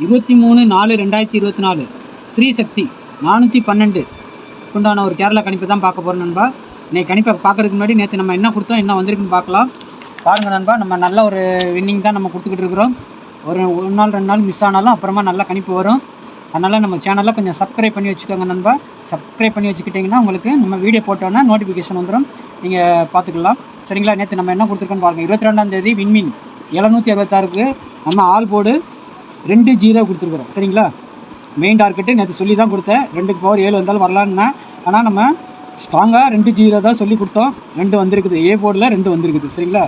23/4/2024 ஸ்ரீசக்தி 412 உண்டான ஒரு கேரளா கணிப்பு தான் பார்க்க போகிறோம் நண்பா. இன்னைக்கு கணிப்பை பார்க்குறதுக்கு முன்னாடி நேற்று நம்ம என்ன கொடுத்தோம், என்ன வந்திருக்குன்னு பார்க்கலாம். பாருங்கள் நண்பா, நம்ம நல்ல ஒரு வின்னிங் தான் நம்ம கொடுத்துக்கிட்டு இருக்கிறோம். ஒரு நாள் 2 நாள் மிஸ் ஆனாலும் அப்புறமா நல்ல கணிப்பு வரும். அதனால் நம்ம சேனலில் கொஞ்சம் சப்ஸ்கிரைப் பண்ணி வச்சுக்கோங்க நண்பா. சப்ஸ்கிரைப் பண்ணி வச்சுக்கிட்டிங்கன்னா உங்களுக்கு நம்ம வீடியோ போட்டோன்னா நோட்டிஃபிகேஷன் வந்துடும், நீங்கள் பார்த்துக்கலாம். சரிங்களா? நேற்று நம்ம என்ன கொடுத்துருக்கோன்னு பாருங்கள். 22ஆம் தேதி விண்மீன் 766க்கு நம்ம ஆல் போர்டு 2-0 கொடுத்துருக்குறோம். சரிங்களா? மெயின் டார்கெட்டு நேற்று சொல்லி தான் கொடுத்தேன், 2க்கு பவர் 7 வந்தாலும் வரலான்னா. ஆனால் நம்ம ஸ்ட்ராங்காக 2-0 தான் சொல்லி கொடுத்தோம். 2 வந்திருக்குது, ஏ போர்டில் 2 வந்திருக்குது. சரிங்களா?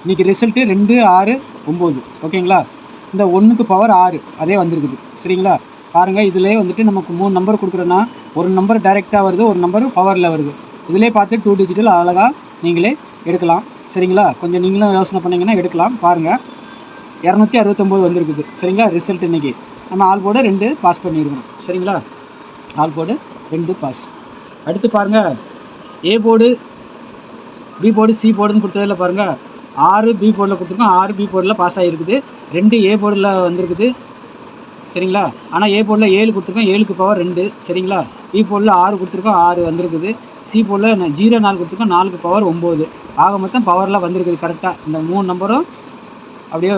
இன்றைக்கி ரிசல்ட்டு 2, 6, 9. ஓகேங்களா? இந்த 1க்கு பவர் 6 அதே வந்திருக்குது. சரிங்களா? பாருங்கள், இதிலே வந்துட்டு நமக்கு 3 நம்பர் கொடுக்குறோன்னா ஒரு நம்பர் டைரெக்டாக வருது, ஒரு நம்பர் பவரில் வருது. இதிலே பார்த்து 2 டிஜிட்டல் அழகாக நீங்களே எடுக்கலாம். சரிங்களா? கொஞ்சம் நீங்களும் யோசனை பண்ணிங்கன்னா எடுக்கலாம். பாருங்கள், 269 வந்திருக்குது. சரிங்களா? ரிசல்ட் இன்றைக்கி நம்ம ஆல் போர்டு 2 பாஸ் பண்ணியிருக்கணும். சரிங்களா? All board 2 pass. அடுத்து பாருங்கள், A board, B board, C போர்டுன்னு கொடுத்ததில் பாருங்கள் 6 பி போர்டில் கொடுத்துருக்கோம், 6 பி போர்டில் பாஸ் ஆகிருக்குது, 2 ஏ போர்டில் வந்திருக்குது. சரிங்களா? ஆனால் ஏ போர்டில் 7 கொடுத்துருக்கோம், 7க்கு பவர் 2. சரிங்களா? பி போர்டில் 6 கொடுத்துருக்கோம், 6 வந்திருக்குது. சி போர்டில் 0-4 கொடுத்துருக்கோம், 4க்கு பவர் 9. ஆக மொத்தம் பவரில் வந்திருக்குது கரெக்டாக. இந்த 3 நம்பரும் அப்படியே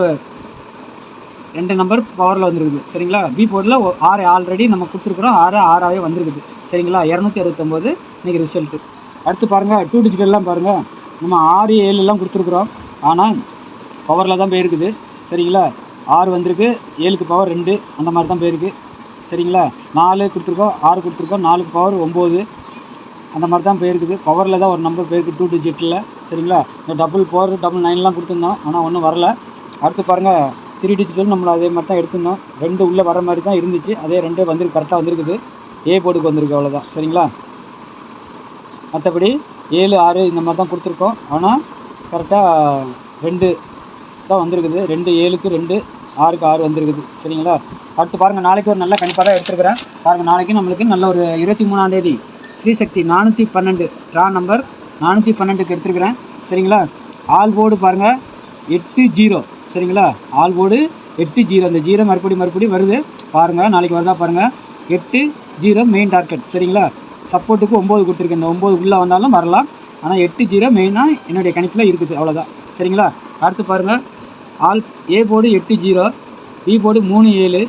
2 நம்பர் பவரில் வந்துருக்குது. சரிங்களா? பி போர்டில் 6 ஆல்ரெடி நம்ம கொடுத்துருக்குறோம், 6 வந்திருக்குது. சரிங்களா? 269 இன்றைக்கி ரிசல்ட்டு. அடுத்து பாருங்கள், 2 டிஜிட்டல்லாம் பாருங்கள், நம்ம 6, 7 கொடுத்துருக்குறோம், ஆனால் பவரில் தான் போயிருக்குது. சரிங்களா? 6 வந்திருக்கு, 7க்கு பவர் 2 அந்த மாதிரி தான் போயிருக்கு. சரிங்களா? 4 கொடுத்துருக்கோம், 6 கொடுத்துருக்கோம், 4க்கு பவர் 9 அந்த மாதிரி தான் போயிருக்குது. பவரில் தான் ஒரு நம்பர் போயிருக்கு 2 டிஜிட்டில். சரிங்களா? இந்த 4, 9 கொடுத்துருந்தோம், ஆனால் ஒன்றும் வரல. அடுத்து பாருங்கள், 3 டிஜிட்டல் நம்மளை அதே மாதிரி தான் எடுத்துருந்தோம், 2 உள்ளே வர மாதிரி தான் இருந்துச்சு, அதே 2 வந்துருக்கு, கரெக்டாக வந்திருக்குது. ஏ போர்டுக்கு வந்திருக்கு, அவ்வளோதான். சரிங்களா? மற்றபடி 7, 6 இந்த மாதிரி தான் கொடுத்துருக்கோம், ஆனால் கரெக்டாக 2 தான் வந்திருக்குது. 2 7க்கு 2, 6க்கு 6 வந்திருக்குது. சரிங்களா? அடுத்து பாருங்கள், நாளைக்கு ஒரு நல்ல கணிப்பாக தான் எடுத்துருக்கிறேன். பாருங்கள், நாளைக்கு நம்மளுக்கு நல்ல ஒரு 23ஆம் தேதி ஸ்ரீசக்தி 412 ட்ரா நம்பர் 412க்கு எடுத்துருக்கிறேன். சரிங்களா? ஆல் போர்டு பாருங்கள் 8-0. சரிங்களா? ஆல் போர்டு 8-0, அந்த 0 மறுபடி வருது பாருங்கள், நாளைக்கு வருதா பாருங்கள். 8-0 மெயின் டார்கெட். சரிங்களா? சப்போர்ட்டுக்கு 9 கொடுத்துருக்கேன், இந்த 9 உள்ளே வந்தாலும் வரலாம், ஆனால் 8-0 மெயினாக என்னுடைய கணிப்பில் இருக்குது, அவ்வளோதான். சரிங்களா? அடுத்து பாருங்கள், all A board 8-0, B board 3-7,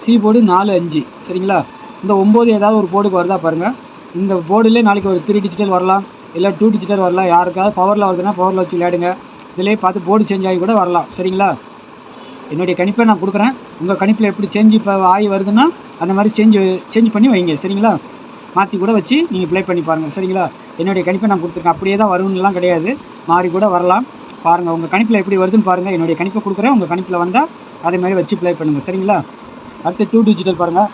C board 4-5. சரிங்களா? இந்த 9 ஏதாவது ஒரு போர்டுக்கு வருதா பாருங்கள். இந்த போர்டுலேயே நாளைக்கு ஒரு 3 டிஜிட்டல் வரலாம், இல்லை 2 டிஜிட்டல் வரலாம். யாருக்காவது பவரில் வருதுன்னா பவரில் வச்சு விளையாடுங்க, இதிலே பார்த்து போர்டு சேஞ்ச் ஆகி கூட வரலாம். சரிங்களா? என்னுடைய கணிப்பை நான் கொடுக்குறேன், உங்கள் கணிப்பில் எப்படி சேஞ்ச் இப்போ ஆகி வருதுன்னா அந்த மாதிரி சேஞ்ச் பண்ணி வைங்க. சரிங்களா? மாற்றி கூட வச்சு நீங்கள் ப்ளே பண்ணி பாருங்கள். சரிங்களா? என்னுடைய கணிப்பை நான் கொடுத்துருக்கேன், அப்படியே தான் வரும்னுலாம் கிடையாது, மாறி கூட வரலாம். பாருங்கள், உங்கள் கணிப்பில் எப்படி வருதுன்னு பாருங்கள். என்னுடைய கணிப்பை கொடுக்குறேன், உங்கள் கணிப்பில் வந்தால் அதே மாதிரி வச்சு ப்ளே பண்ணுங்கள். சரிங்களா? அடுத்து 2 டிஜிட்டல் பாருங்கள்,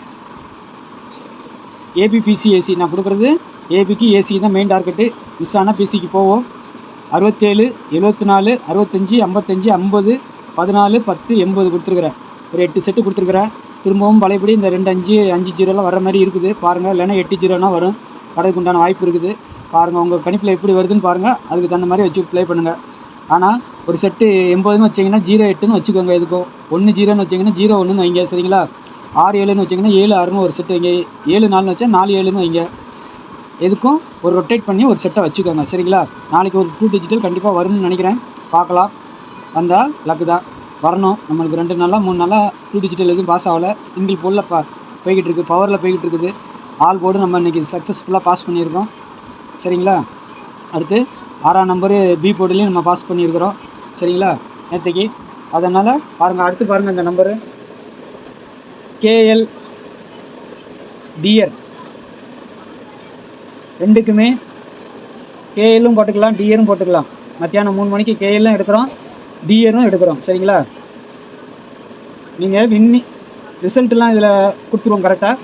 ஏபி, பிசி, ஏசி நான் கொடுக்குறது. ஏபிக்கு ஏசி தான் மெயின் டார்கெட்டு, மிஸ் ஆனால் பிசிக்கு போவோம். 67, 74, 65, 55, 50, 14, 10, 80 கொடுத்துருக்குறேன். ஒரு 8 செட்டு கொடுத்துருக்குறேன். திரும்பவும் பழையபடி இந்த 2, 5, 5-0 வர மாதிரி இருக்குது பாருங்கள், இல்லைன்னா 8-0 வரும், வரதுக்கு உண்டான வாய்ப்பு இருக்குது. பாருங்கள், உங்கள் கணிப்பில் எப்படி வருதுன்னு பாருங்கள், அதுக்கு தகுந்த மாதிரி வச்சு ப்ளே பண்ணுங்கள். ஆனால் ஒரு செட்டு 80ன்னு வச்சிங்கன்னா 0-8ன்னு வச்சுக்கோங்க. எதுக்கும் 1-0ன்னு வச்சிங்கன்னா 0-1ன்னு வைங்க. சரிங்களா? 6-7ன்னு வச்சிங்கன்னா 7-6ன்னு ஒரு செட்டு வைங்க. 7-4ன்னு வச்சா 4-7ன்னு வைங்க. எதுக்கும் ஒரு ரொட்டேட் பண்ணி ஒரு செட்டை வச்சுக்கோங்க. சரிங்களா? நாளைக்கு ஒரு 2 டிஜிட்டல் கண்டிப்பாக வரும்னு நினைக்கிறேன், பார்க்கலாம். வந்தால் லக்கு தான், வரணும். நம்மளுக்கு 2 நாளாக 3 நாளாக 2 டிஜிட்டல் எதுவும் பாஸ் ஆகலை, சிங்கிள் போர்டில் போய்கிட்டு இருக்குது, பவரில் போய்கிட்டு இருக்குது. ஆல் போர்டு நம்ம இன்றைக்கி சக்ஸஸ்ஃபுல்லாக பாஸ் பண்ணியிருக்கோம். சரிங்களா? அடுத்து 6ஆம் நம்பரு பி போர்டுலேயும் நம்ம பாஸ் பண்ணியிருக்கிறோம். சரிங்களா? நேற்றுக்கு. அதனால் பாருங்கள், அடுத்து பாருங்கள், இந்த நம்பரு கேஎல், டிஆர் 2க்குமே கேஎல்லும் போட்டுக்கலாம், டிஆரும் போட்டுக்கலாம். மத்தியானம் 3 மணிக்கு கேஎல்லும் எடுக்கிறோம், டிஆரும் எடுக்கிறோம். சரிங்களா? நீங்கள் ரிசல்ட்டெலாம் இதில் கொடுத்துருவோம் கரெக்டாக.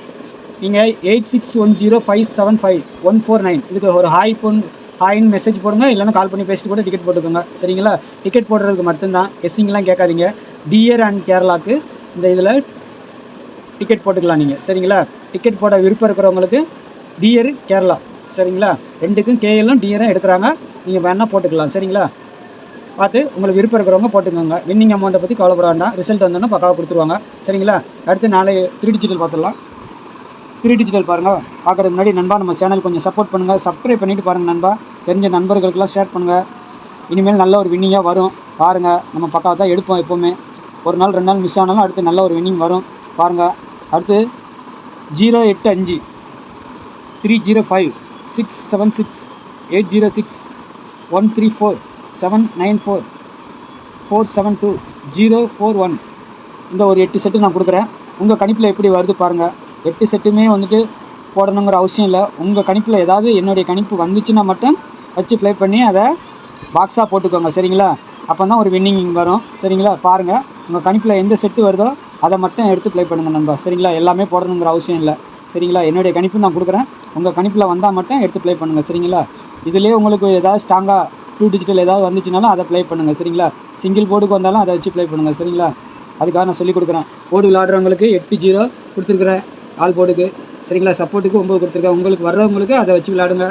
நீங்கள் 8610575149 இதுக்கு ஒரு ஹாய்ன்னு மெசேஜ் போடுங்க, இல்லைன்னா கால் பண்ணி பேசிட்டு கூட டிக்கெட் போட்டுக்கோங்க. சரிங்களா? டிக்கெட் போடுறதுக்கு மட்டும்தான், கெஸ்ஸிங்லாம் கேட்காதீங்க. டிஆர் அண்ட் கேரளாவுக்கு இந்த இதில் டிக்கெட் போட்டுக்கலாம் நீங்கள். சரிங்களா? டிக்கெட் போட விருப்பம் இருக்கிறவங்களுக்கு டிஆர் கேரளா. சரிங்களா? 2க்கும் கேஎல்லும் டிஆரும் எடுக்கிறாங்க, நீங்கள் வேணால் போட்டுக்கலாம். சரிங்களா? பார்த்து உங்களுக்கு விருப்பம் இருக்கிறவங்க போட்டுக்கோங்க. வின்னிங் அமௌண்ட்டை பற்றி கவலைப்பட வேண்டாம். ரிசல்ட் வந்தோன்னா பக்காவாக கொடுத்துருவாங்க. சரிங்களா? அடுத்து நாளை 3 டிஜிட்டல் பார்த்துடலாம். 3 டிஜிட்டல் பாருங்கள். பார்க்குறதுக்கு முன்னாடி நண்பா நம்ம சேனல் கொஞ்சம் சப்போர்ட் பண்ணுங்கள். சப்ஸ்கிரைப் பண்ணிவிட்டு பாருங்கள் நண்பா. தெரிஞ்ச நண்பர்களுக்கெல்லாம் ஷேர் பண்ணுங்கள். இனிமேல் நல்ல ஒரு வின்னிங்காக வரும். பாருங்கள், நம்ம பக்காவாக தான் எடுப்போம் எப்போவுமே. ஒரு நாள் 2 நாள் மிஸ் ஆனாலும் அடுத்து நல்ல ஒரு வின்னிங் வரும். பாருங்கள். அடுத்து 085 305 676 806 134 794 472 041 இந்த ஒரு 8 செட்டு நான் கொடுக்குறேன். உங்கள் கணிப்பில் எப்படி வருது பாருங்கள். 8 செட்டுமே வந்துட்டு போடணுங்கிற அவசியம் இல்லை. உங்கள் கணிப்பில் ஏதாவது என்னுடைய கணிப்பு வந்துச்சுன்னா மட்டும் வச்சு ப்ளே பண்ணி அதை பாக்ஸாக போட்டுக்கோங்க. சரிங்களா? அப்போ தான் ஒரு வின்னிங் வரும். சரிங்களா? பாருங்கள், உங்கள் கணிப்பில் எந்த செட்டு வருதோ அதை மட்டும் எடுத்து ப்ளே பண்ணுங்கள் நண்பா. சரிங்களா? எல்லாமே போடணுங்கிற அவசியம் இல்லை. சரிங்களா? என்னுடைய கணிப்பு நான் கொடுக்குறேன். உங்கள் கணிப்பில் வந்தால் மட்டும் எடுத்து ப்ளே பண்ணுங்கள். சரிங்களா? இதிலே உங்களுக்கு ஏதாவது ஸ்ட்ராங்காக 2 டிஜிட்டல் ஏதாவது வந்துச்சுனாலும் அதை ப்ளே பண்ணுங்கள். சரிங்களா? சிங்கிள் போர்டுக்கு வந்தாலும் அதை வச்சு ப்ளே பண்ணுங்கள். சரிங்களா? அதுக்காக நான் சொல்லிக் கொடுக்குறேன். போர்டு விளாடுறவங்களுக்கு 8-0 கொடுத்துருக்குறேன் ஆல் போர்டுக்கு. சரிங்களா? சப்போர்ட்டுக்கு 9 கொடுத்துருக்கேன். உங்களுக்கு வர்றவங்களுக்கு அதை வச்சு விளையாடுங்க.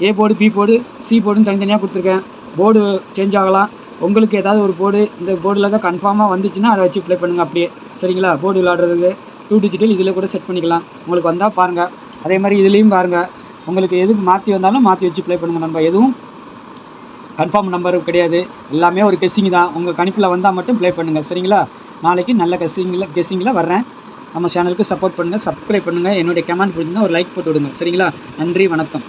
A board, B board, C போர்டுன்னு தனித்தனியாக கொடுத்துருக்கேன். போர்டு சேஞ்ச் ஆகலாம். உங்களுக்கு ஏதாவது ஒரு போர்டு இந்த போர்டில் தான் கன்ஃபார்மாக வந்துச்சுன்னா அதை வச்சு ப்ளே பண்ணுங்கள் அப்படியே. சரிங்களா? போர்டு விளாடுறதுக்கு 2 டிஜிட்டல் இதில் கூட செட் பண்ணிக்கலாம். உங்களுக்கு வந்தால் பாருங்கள். அதே மாதிரி இதுலேயும் பாருங்கள். உங்களுக்கு எதுக்கு மாற்றி வந்தாலும் மாற்றி வச்சு ப்ளே பண்ணுங்கள் நண்பா. எதுவும் கன்ஃபார்ம் நம்பர் கிடையாது. எல்லாமே ஒரு கெஸ்ஸிங் தான். உங்கள் கணிப்பில் வந்தால் மட்டும் ப்ளே பண்ணுங்கள். சரிங்களா? நாளைக்கு நல்ல கெஸ்ஸிங்கில் வர்றேன். நம்ம சேனலுக்கு சப்போர்ட் பண்ணுங்கள், சப்ஸ்கிரைப் பண்ணுங்கள். என்னுடைய கமெண்ட் பிடிச்சிருந்தா ஒரு லைக் போட்டு விடுங்க. சரிங்களா? நன்றி, வணக்கம்.